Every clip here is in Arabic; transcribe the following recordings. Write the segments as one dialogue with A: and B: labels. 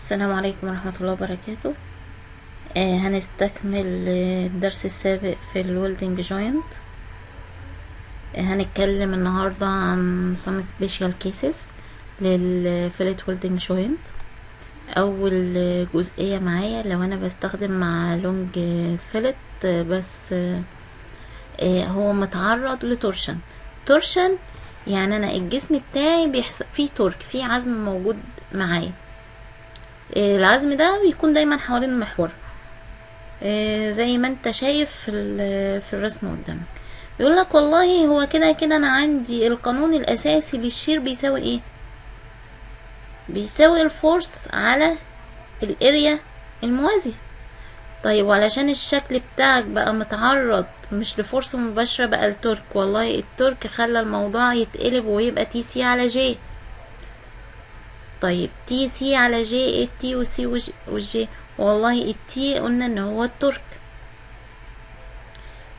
A: السلام عليكم ورحمة الله وبركاته. هنستكمل الدرس السابق في الويلدنج جوينت. هنتكلم النهاردة عن some special cases للفيلت ويلدنج جوينت. أول جزئية معايا لو أنا بستخدم مع لونج فيلت بس هو متعرض لتورشن. يعني أنا الجسم بتاعي بيحصل فيه تورك، فيه عزم موجود معايا. العزم ده بيكون دايما حوالين المحور زي ما انت شايف في الرسم قدامك. بيقول لك والله هو كده انا عندي القانون الاساسي للشير بيساوي ايه؟ بيساوي الفورس على الاريا الموازي. طيب وعلشان الشكل بتاعك بقى متعرض مش لفورس مباشرة بقى التورك، والله التورك خلى الموضوع يتقلب ويبقى تي سي على جي. طيب تي سي على جي، ايه التي والسي والجي؟ والله التي قلنا ان هو التورك،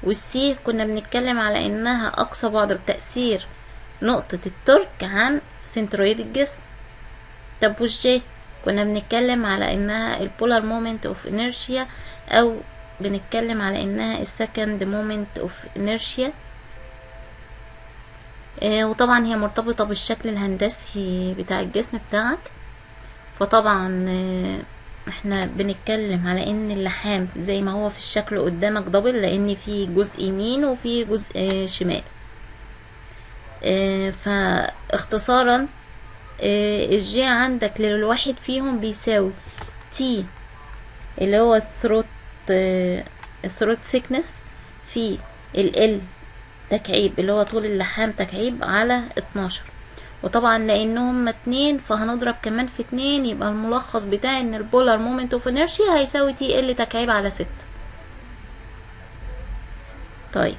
A: والسي كنا بنتكلم على انها اقصى بعد تأثير نقطة التورك عن سنترويد الجسم. طب والجي كنا بنتكلم على انها البولار مومنت اوف انيرشيا، او بنتكلم على انها السكند مومنت اوف انيرشيا. وطبعا هي مرتبطة بالشكل الهندسي بتاع الجسم بتاعك. فطبعا احنا بنتكلم على ان اللحام زي ما هو في الشكل قدامك دبل، لان في جزء يمين وفي جزء شمال. فاختصارا الجي عندك للواحد فيهم بيساوي تي اللي هو الثروت سيكنس في ال تكعيب اللي هو طول اللحام تكعيب على 12. وطبعا لانهم 2 فهنضرب كمان في 2، يبقى الملخص بتاعي ان البولار مومنت اوف انيرشيا هيساوي تي ال تكعيب على 6. طيب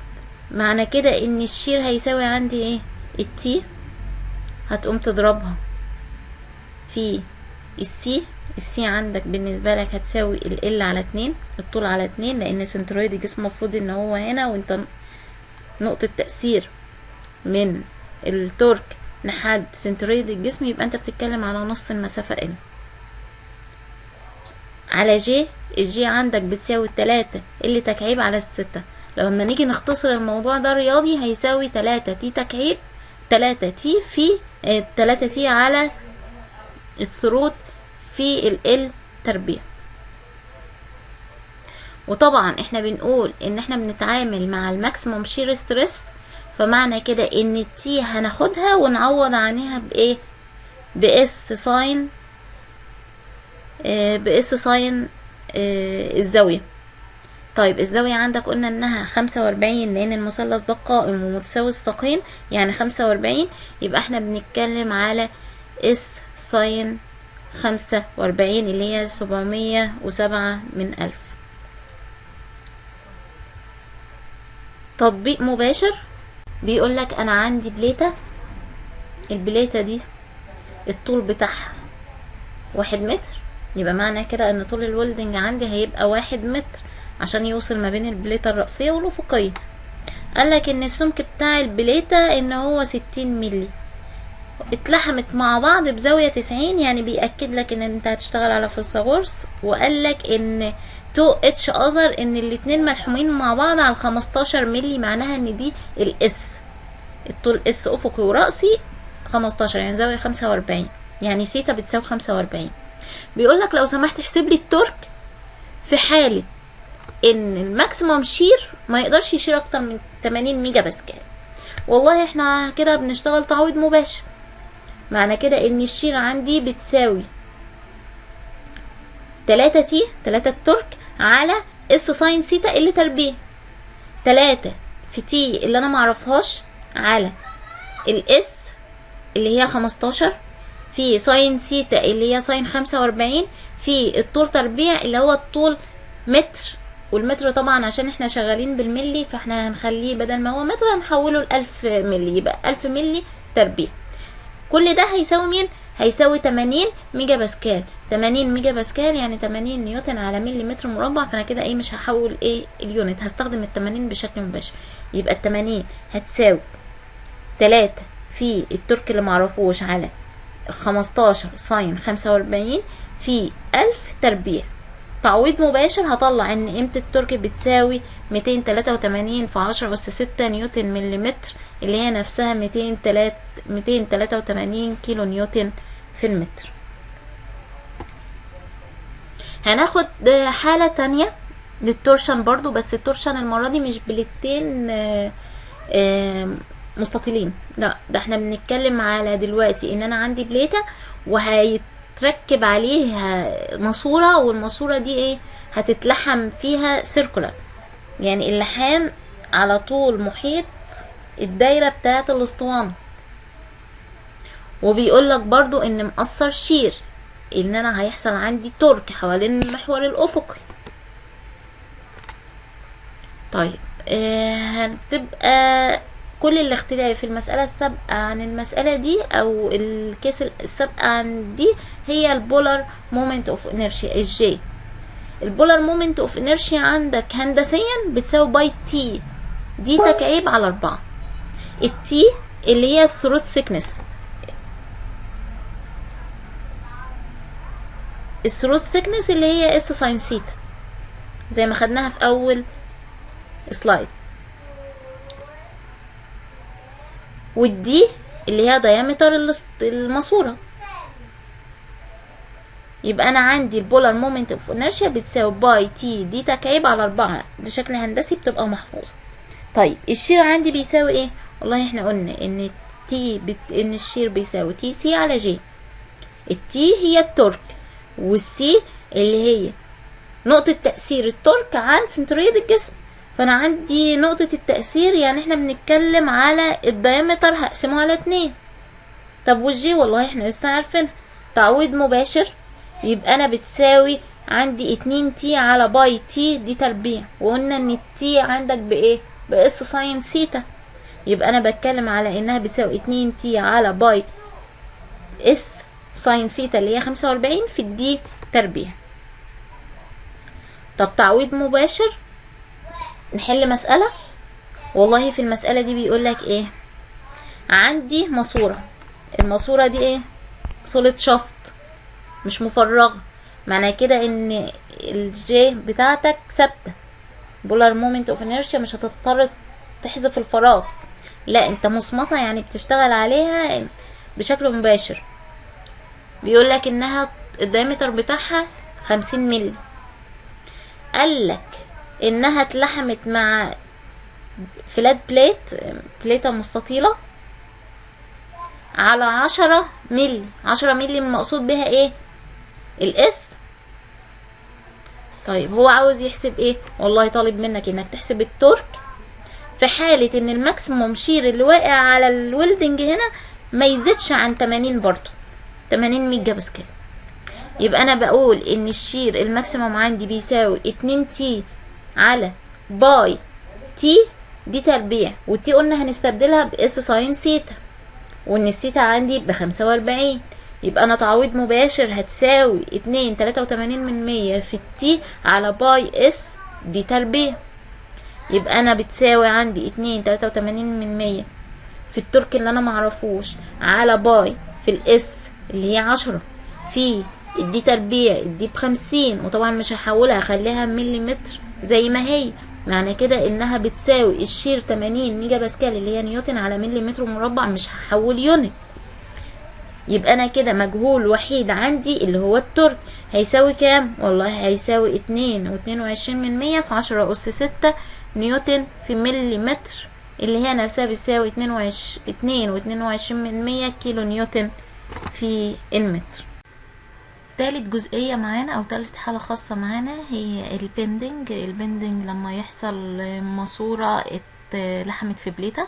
A: معنى كده ان الشير هيساوي عندي ايه؟ التي هتقوم تضربها في السي عندك بالنسبة لك هتساوي ال على 2، الطول على 2، لان سنترويد الجسم مفروض ان هو هنا، وانت نقطة تأثير من التورك لحد سنترويد الجسم، يبقى انت بتتكلم على نص المسافة ال على جي. الجي عندك بتساوي 3 ال تكعيب على 6. لما نيجي نختصر الموضوع ده رياضي هيساوي 3 تي تكعيب 3 تي في 3 تي على الثروت في ال تربيع. وطبعا احنا بنقول ان احنا بنتعامل مع الماكسيموم شير ستريس، فمعنى كده ان التي هناخدها ونعوض عنها بايه؟ باس ساين الزاوية. طيب الزاوية عندك قلنا انها 45 لان المثلث ده قائم ومتساوي الساقين، يعني 45. يبقى احنا بنتكلم على اس ساين 45 اللي هي 707 من 1000. تطبيق مباشر بيقول لك انا عندي بليته، البليته دي الطول بتاعها 1 متر، يبقى معنى كده ان طول الويلدنج عندي هيبقى 1 متر عشان يوصل ما بين البليته الرأسيه والافقيه. قال لك ان السمك بتاع البليته ان هو 60 مللي، اتلحمت مع بعض بزاويه 90، يعني بيأكد لك ان انت هتشتغل على فيثاغورس. وقال لك ان تو اتش اذر ان الاتنين ملحومين مع بعض على 15 مللي، معناها ان دي الاس، الطول اس افقي ورأسي 15، يعني زاويه 45، يعني سيتا بتساوي 45. بيقول لك لو سمحت احسب لي التورك في حاله ان الماكسيموم شير ما يقدرش يشير اكتر من 80 ميجا باسكال. والله احنا كده بنشتغل تعويض مباشر. معنى كده ان الشير عندي بتساوي 3 تي 3 التورك على اس ساين سيتا اللي تربيع، 3 في تي اللي انا معرفهاش على الاس اللي هي 15 في ساين سيتا اللي هي ساين 45 في الطول تربيع اللي هو الطول متر. والمتر طبعا عشان احنا شغالين بالملي فاحنا هنخليه بدل ما هو متر هنحوله ل1000 ملي، يبقى 1000 ملي تربيع. كل ده هيساوي مين؟ هيساوي 80 ميجا باسكال. 80 ميجا باسكال يعني 80 نيوتن على ملي متر مربع. فانا كده ايه مش هحول ايه اليونت، هستخدم ال80 بشكل مباشر. يبقى ال80 هتساوي 3 في الترك اللي معرفوش على 15 ساين 45 في 1000 تربيع. تعويض مباشر هطلع ان قيمة التورك بتساوي 283 في 10 أس 6 نيوتن مليمتر، اللي هي نفسها 283 كيلو نيوتن في المتر. هناخد حالة تانية للتورشن برضو، بس التورشن المرة دي مش بلتين مستطيلين، لا ده احنا بنتكلم على دلوقتي ان انا عندي بليتة وهيتركب عليها ماسورة، والماسورة دي ايه هتتلحم فيها سيركولار، يعني اللحام على طول محيط الدايرة بتاعة الاسطوانة. وبيقولك برضو ان مأثر شير، ان انا هيحصل عندي تورك حوالين المحور الافقي. طيب هتبقى كل الاختلاف في المسألة السابقة عن المسألة دي او الكيس السابقة عن دي هي البولار مومنت اوف انيرشيا الجي. البولار مومنت اوف انيرشيا عندك هندسيا بتساوي باي تي دي تكعيب على 4. التي اللي هي الثروت سيكنس، الثروت ثيكنس اللي هي اس ساين ثيتا زي ما خدناها في اول سلايد، والدي اللي هي دايمتر الماسورة. يبقى انا عندي البولار مومنت اوف انرشيا بتساوي باي تي دي تكعيب على 4. بشكل هندسي بتبقى محفوظة. طيب الشير عندي بيساوي ايه؟ والله احنا قلنا ان ان الشير بيساوي تي سي على جي. التي هي التورك، والسي اللي هي نقطة تأثير التورك عن سنترويد الجسم. فانا عندي نقطة التأثير، يعني احنا بنتكلم على الدايمتر هقسمه على 2. طب والجي والله احنا لسه عارفينها، تعويض مباشر، يبقى انا بتساوي عندي 2 تي على باي تي دي تربيع، وقلنا ان التي عندك بايه؟ باس ساين ثيتا. يبقى انا بتكلم على انها بتساوي 2 تي على باي اس ساين ثيتا اللي هي 45 في الدي تربيع. طب تعويض مباشر، نحل مسألة. والله في المسألة دي بيقولك ايه؟ عندي ماسورة، الماسورة دي ايه؟ سوليد شافت مش مفرغة، معنى كده ان الجي بتاعتك ثابتة. بولار مومنت اوف انيرشيا مش هتضطر تحذف الفراغ، لا انت مصمتة، يعني بتشتغل عليها بشكل مباشر. بيقولك انها الدايمتر بتاعها 50 ملي. قالك انها اتلحمت مع فلات بليتة مستطيلة على 10 ملي. 10 ملي المقصود بها ايه؟ الاس. طيب هو عاوز يحسب ايه؟ والله طالب منك انك تحسب التورك في حالة ان الماكسيموم شير اللي واقع على الويلدنج هنا ما يزيدش عن 80 برضو، 80 ميجا باسكال. يبقى انا بقول ان الشير الماكسيموم عندي بيساوي 2 تي على باي تي دي تربيع، والتي قلنا هنستبدلها باس ساين ثيتا، وان الثيتا عندي ب45. يبقى انا تعويض مباشر هتساوي 2.83 في التي على باي اس دي تربيع. يبقى انا بتساوي عندي 2.83 في الترك اللي انا معرفوش على باي في الاس اللي هي 10 في الدي تربيع، الدي ب50، وطبعا مش هحولها هخليها مليمتر زي ما هي. معنى كده انها بتساوي الشير 80 ميجا باسكال اللي هي نيوتن على مليمتر مربع، مش هحول يونت. يبقى انا كده مجهول وحيد عندي اللي هو التورك هيساوي كام؟ والله هيساوي 2.22 في 10 أس 6 نيوتن في مليمتر، اللي هي نفسها بتساوي 2.22 كيلو نيوتن في المتر. تالت جزئية معانا او تالت حالة خاصة معانا هي البندنج. البندنج لما يحصل ماسورة اتلحمت في بليتة،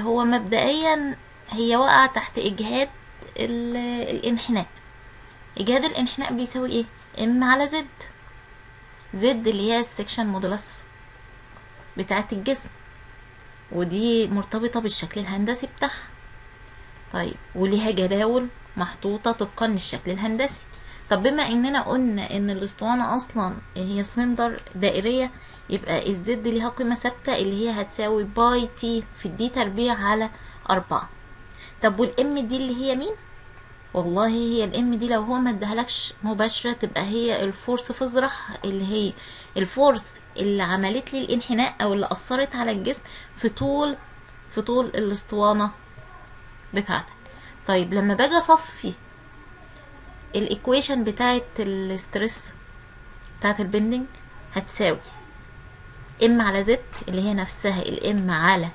A: هو مبدئيا هي واقعة تحت اجهاد الانحناء. اجهاد الانحناء بيساوي ايه؟ ام على زد. زد اللي هي السكشن مودولس بتاعت الجسم، ودي مرتبطة بالشكل الهندسي بتاعها. طيب وليها جداول محطوطة طبقا للشكل الهندسي. طب بما اننا قلنا ان الاسطوانة اصلا هي سلندر دائرية، يبقى الزد ليها قيمة ثابتة اللي هي هتساوي باي تي في الدي تربيع على 4. طب والام دي اللي هي مين؟ والله هي الام دي لو هو ما ادهالكش مباشرة تبقى هي الفورس فزرح، اللي هي الفورس اللي عملت لي الانحناء او اللي اثرت على الجسم في طول الاسطوانة بتاعتك. طيب لما باجي اصفي الايكويشن بتاعت الستريس بتاعت البندنج هتساوي ام على زد اللي هي نفسها الام على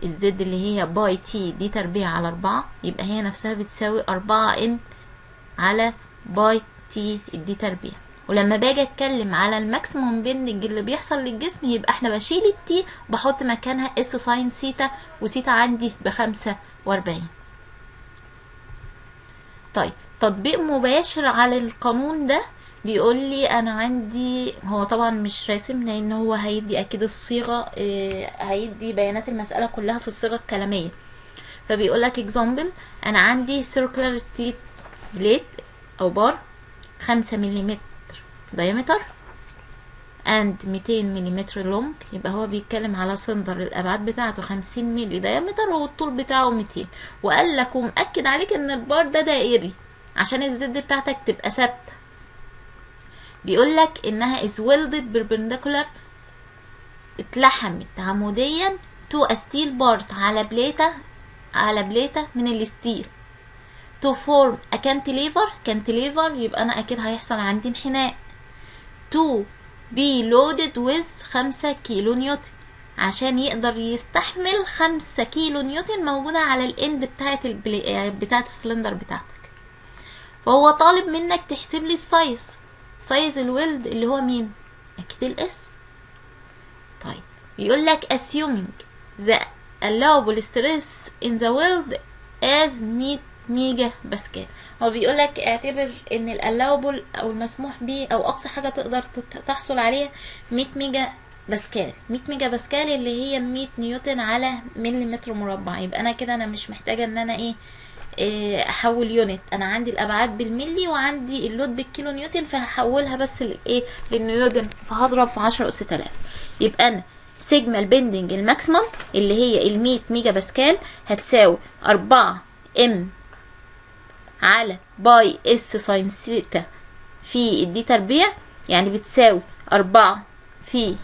A: الزد اللي هي باي تي دي تربيع على 4، يبقى هي نفسها بتساوي 4 ام على باي تي دي تربيع. ولما باجي اتكلم على الماكسيموم بندنج اللي بيحصل للجسم يبقى احنا بشيل التي وبحط مكانها اس ساين سيتا، وسيتا عندي ب45. طيب تطبيق مباشر على القانون ده بيقول لي انا عندي، هو طبعا مش راسم لان هو هيدي اكيد الصيغه، هيدي بيانات المساله كلها في الصيغه الكلاميه. فبيقول لك اكزامبل، انا عندي circular steel plate او بار 5 ملم diameter and 200 ملم long، يبقى هو بيتكلم على سندر الابعاد بتاعته 50 ملي diameter والطول بتاعه 200، وقال لك ومأكد عليك ان البار ده دائري عشان الزد بتاعتك تبقى ثابته. بيقول لك انها is welded perpendicular، اتلحمت عموديا to a steel part على بليته من الستيل to form a cantilever يبقى انا اكيد هيحصل عندي انحناء to be loaded with 5 كيلو نيوتن عشان يقدر يستحمل 5 كيلو نيوتن موجودة على الاند بتاعت السلندر بتاعتك. فهو طالب منك تحسب لي سايز الويلد اللي هو مين؟ اكيد الاس. طيب بيقول لك assuming the allowable stress in the weld as 100 ميجا باسكال. هو بيقول لك اعتبر ان الallowable او المسموح به او اقصى حاجه تقدر تحصل عليها 100 ميجا باسكال. 100 ميجا باسكال اللي هي 100 نيوتن على مليمتر مربع. يبقى انا كده انا مش محتاجه ان انا احول يونت، انا عندي الابعاد بالملي وعندي اللود بالكيلو نيوتن، فهحولها بس للنيوتن، فهضرب في 10 اس 3000. يبقى انا سيجما البندنج الماكسيمم اللي هي ال 100 ميجا باسكال هتساوي 4 ام على باي اس ساين سيتا في الدي تربيع، يعني بتساوي 4 في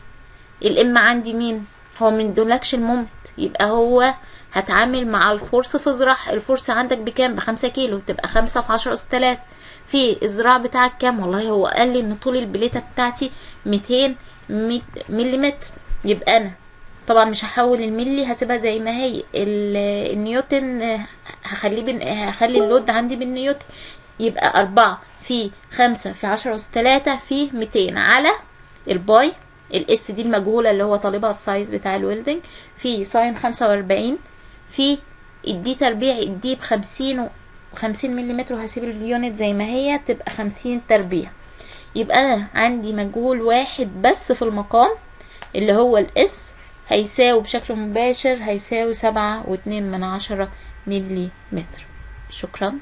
A: الام عندي مين؟ هو من دولكش المومنت، يبقى هو هتعامل مع الفورس في ذراع. الفورس عندك بكام؟ ب5 كيلو، تبقى 5 في 10 اس 3 في الذراع بتاعك كام؟ والله هو قال لي ان طول البليته بتاعتي 200 ملم. يبقى انا طبعا مش هحول الملي، هسيبها زي ما هي. النيوتن هخلي اللود عندي بالنيوتن. يبقى 4 في 5 في 10 اس 3 في 200 على الباي الاس دي المجهوله اللي هو طالبها السايز بتاع الويلدنج في ساين 45 في الدي تربيع. الدي ب50 ملم، وهسيب اليونت زي ما هي تبقى 50 تربيع. يبقى انا عندي مجهول واحد بس في المقام اللي هو الاس، هيساوي بشكل مباشر هيساوي 7.2 ملي متر. شكرا.